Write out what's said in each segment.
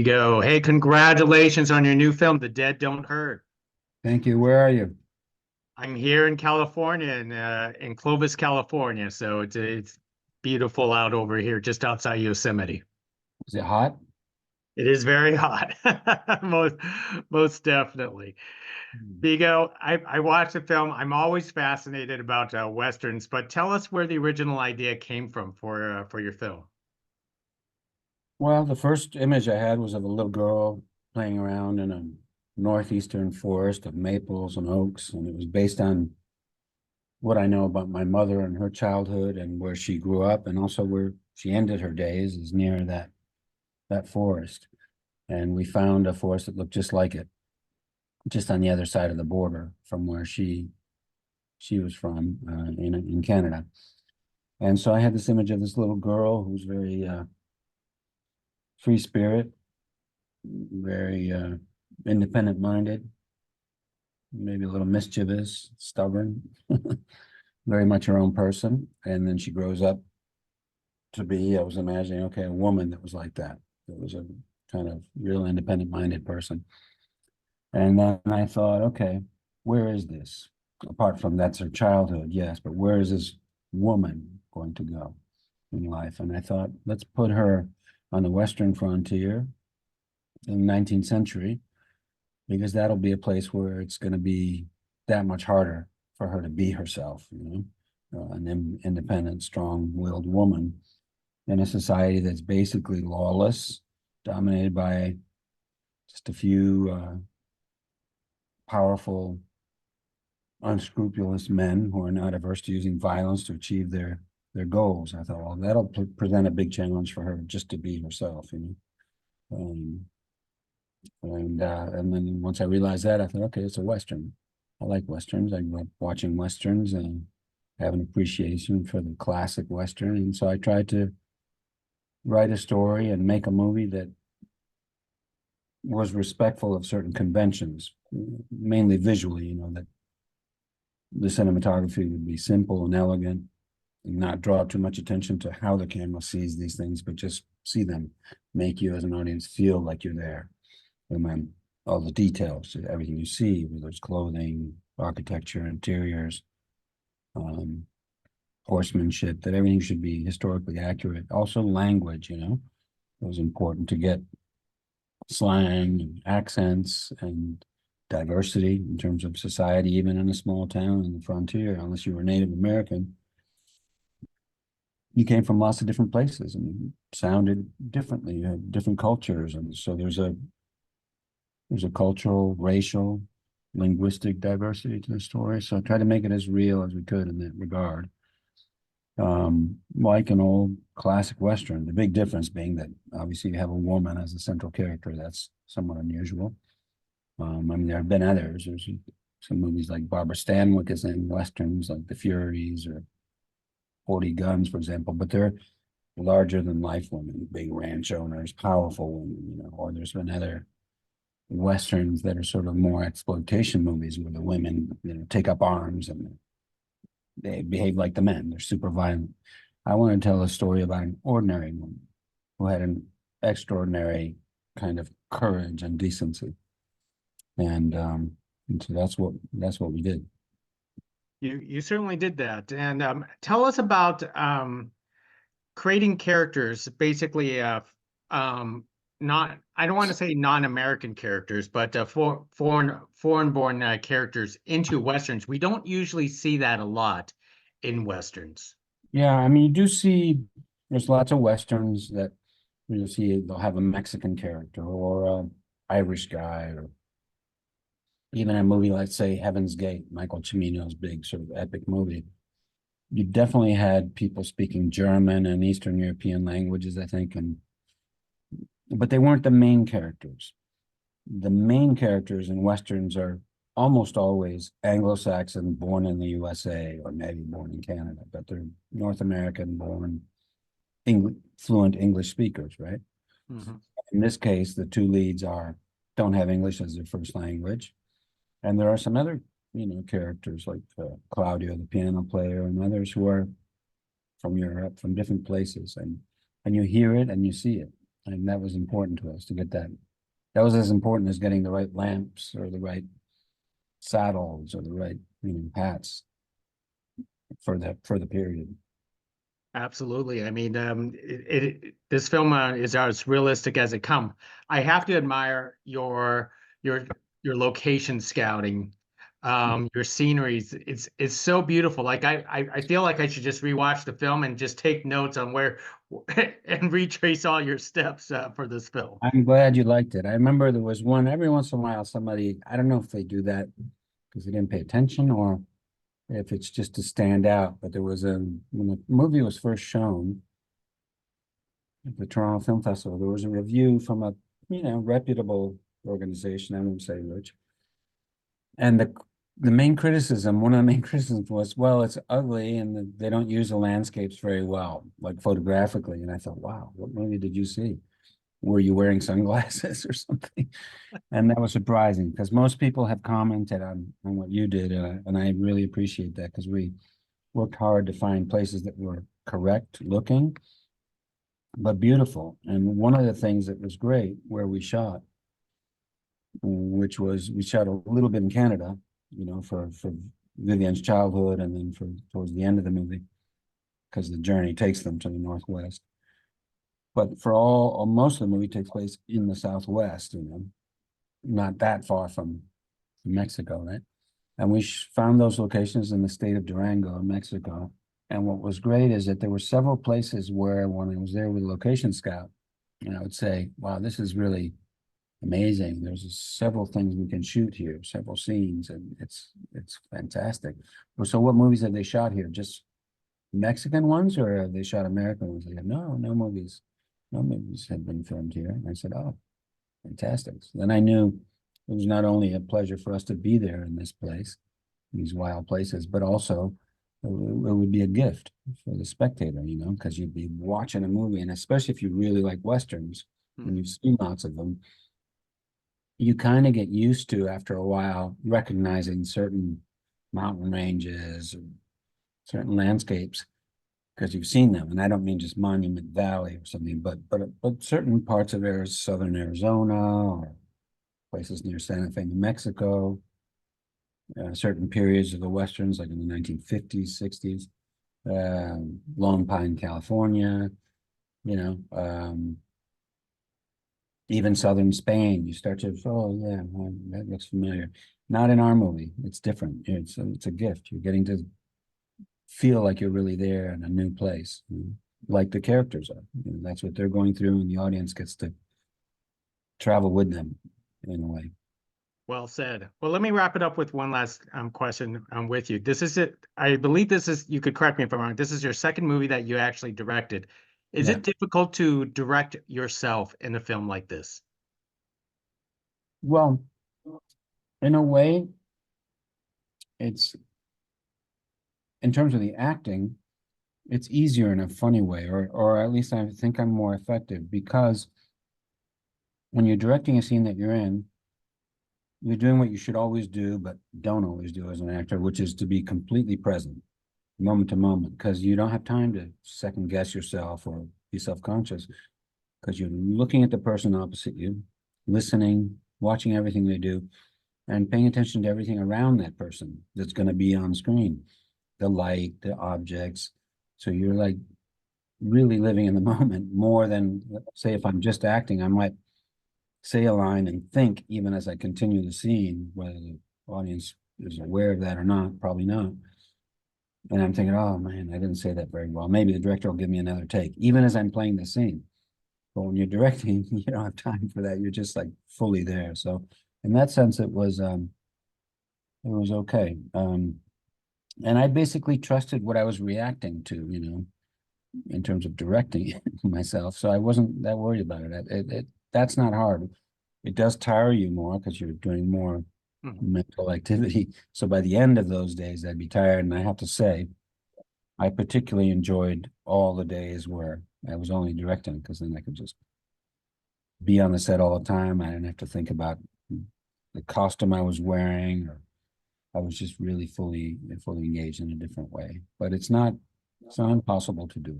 Viggo. Hey, congratulations on your new film, The Dead Don't Hurt. Thank you. Where are you? I'm here in California, in Clovis, California. So it's beautiful out over here, just outside Yosemite. Is it hot? It is very hot, most most definitely. Viggo, I watched the film. I'm always fascinated about westerns, but tell us where the original idea came from for your film. Well, the first image I had was of a little girl playing around in a northeastern forest of maples and oaks, and it was based on what I know about my mother and her childhood and where she grew up, and also where she ended her days is near that forest. And we found a forest that looked just like it, just on the other side of the border from where she was from in Canada. And so I had this image of this little girl who's very free spirit, very independent minded, maybe a little mischievous, stubborn, very much her own person. And then she grows up to be, I was imagining, okay, a woman that was like that. That was a kind of real independent minded person. And then I thought, okay, where is this? Apart from that's her childhood, yes, but where is this woman going to go in life? And I thought, let's put her on the Western frontier in the 19th century, because that'll be a place where it's going to be that much harder for her to be herself, an independent, strong-willed woman in a society that's basically lawless, dominated by just a few powerful, unscrupulous men who are not averse to using violence to achieve their goals. I thought, well, that'll present a big challenge for her just to be herself, and then once I realized that, I thought, okay, it's a Western. I like Westerns. I grew up watching Westerns and have an appreciation for the classic Western. And so I tried to write a story and make a movie that was respectful of certain conventions, mainly visually, that the cinematography would be simple and elegant and not draw too much attention to how the camera sees these things, but just see them, make you as an audience feel like you're there. And then all the details, everything you see, whether it's clothing, architecture, interiors, horsemanship, that everything should be historically accurate. Also language, it was important to get slang and accents and diversity in terms of society, even in a small town in the frontier, unless you were Native American. You came from lots of different places and sounded differently. You had different cultures. And so there's a cultural, racial, linguistic diversity to the story. So I tried to make it as real as we could in that regard. Like an old classic Western, the big difference being that obviously you have a woman as a central character. That's somewhat unusual. There have been others. There's some movies like Barbara Stanwyck is in Westerns, like The Furies or 40 Guns, for example, but they're larger than life women, big ranch owners, powerful women, or there's been other Westerns that are sort of more exploitation movies where the women, take up arms and they behave like the men. They're super violent. I want to tell a story about an ordinary woman who had an extraordinary kind of courage and decency. And so that's what we did. You certainly did that. And tell us about creating characters, basically not, I don't want to say non-American characters, but foreign-born characters into Westerns. We don't usually see that a lot in Westerns. Yeah, you do see there's lots of Westerns that you'll see they'll have a Mexican character or a Irish guy, or even a movie like, say, Heaven's Gate, Michael Cimino's big sort of epic movie. You definitely had people speaking German and Eastern European languages, I think, but they weren't the main characters. The main characters in Westerns are almost always Anglo-Saxon, born in the USA, or maybe born in Canada, but they're North American born fluent English speakers, right? Mm-hmm. In this case, the two leads don't have English as their first language. And there are some other, characters like Claudio, the piano player, and others who are from Europe, from different places. And you hear it and you see it. And that was important to us to get that. That was as important as getting the right lamps or the right saddles or the right, hats for the period. Absolutely. I mean, this film is as realistic as it come. I have to admire your your location scouting, your sceneries. It's so beautiful. Like I feel like I should just rewatch the film and just take notes on where and retrace all your steps for this film. I'm glad you liked it. I remember there was one every once in a while, somebody, I don't know if they do that because they didn't pay attention or if it's just to stand out, but there was when the movie was first shown at the Toronto Film Festival, there was a review from a, reputable organization, I won't say which. And the main criticism, one of the main criticisms was, well, it's ugly and they don't use the landscapes very well, like photographically. And I thought, wow, what movie did you see? Were you wearing sunglasses or something? And that was surprising because most people have commented on what you did. And I really appreciate that because we worked hard to find places that were correct looking, but beautiful. And one of the things that was great where we shot, which was we shot a little bit in Canada, for Vivienne's childhood and then for towards the end of the movie, because the journey takes them to the Northwest. But for most of the movie takes place in the Southwest, not that far from Mexico, right? And we found those locations in the state of Durango, Mexico. And what was great is that there were several places where when I was there with a location scout, I would say, wow, this is really amazing. There's several things we can shoot here, several scenes, and it's fantastic. So what movies have they shot here? Just Mexican ones or have they shot American ones? They go, no movies. No movies had been filmed here. And I said, oh, fantastic. So then I knew it was not only a pleasure for us to be there in this place, these wild places, but also it would be a gift for the spectator, because you'd be watching a movie, and especially if you really like Westerns, and you've seen lots of them, you kind of get used to, after a while, recognizing certain mountain ranges or certain landscapes because you've seen them. And I don't mean just Monument Valley or something, but certain parts of southern Arizona or places near Santa Fe, New Mexico, certain periods of the Westerns, like in the 1950s, 60s, Long Pine, California, even southern Spain, you start to, oh yeah, well, that looks familiar. Not in our movie. It's different. It's a gift. You're getting to feel like you're really there in a new place, like the characters are. That's what they're going through, and the audience gets to travel with them in a way. Well said. Well, let me wrap it up with one last question with you. This is it. I believe this is, you could correct me if I'm wrong, this is your second movie that you actually directed. Is Yeah. it difficult to direct yourself in a film like this? Well, in a way, it's, in terms of the acting, it's easier in a funny way, or at least I think I'm more effective, because when you're directing a scene that you're in, you're doing what you should always do, but don't always do as an actor, which is to be completely present, moment to moment, because you don't have time to second guess yourself or be self-conscious, because you're looking at the person opposite you, listening, watching everything they do, and paying attention to everything around that person that's going to be on screen, the light, the objects. So you're like really living in the moment more than, say, if I'm just acting, I might say a line and think even as I continue the scene, whether the audience is aware of that or not, probably not. And I'm thinking, oh man, I didn't say that very well. Maybe the director will give me another take, even as I'm playing the scene. But when you're directing, you don't have time for that. You're just like fully there. So in that sense, it was okay. And I basically trusted what I was reacting to, in terms of directing myself. So I wasn't that worried about it. That's not hard. It does tire you more because you're doing more mental activity. So by the end of those days, I'd be tired. And I have to say, I particularly enjoyed all the days where I was only directing, because then I could just be on the set all the time. I didn't have to think about the costume I was wearing, or I was just really fully engaged in a different way. But it's not impossible to do.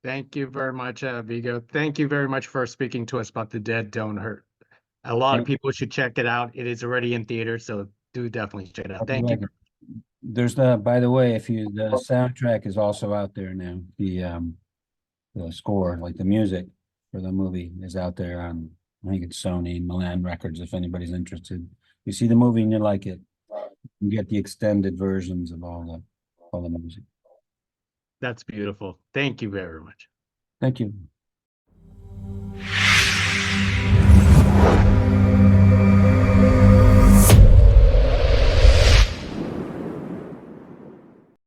Thank you very much, Vigo. Thank you very much for speaking to us about The Dead Don't Hurt. A lot of people should check it out. It is already in theaters, so do definitely check it out. Thank you. There's by the way, the soundtrack is also out there now. The score, like the music for the movie, is out there on, I think it's Sony Milan Records, if anybody's interested. You see the movie and you like it, you get the extended versions of all the music. That's beautiful. Thank you very much. Thank you.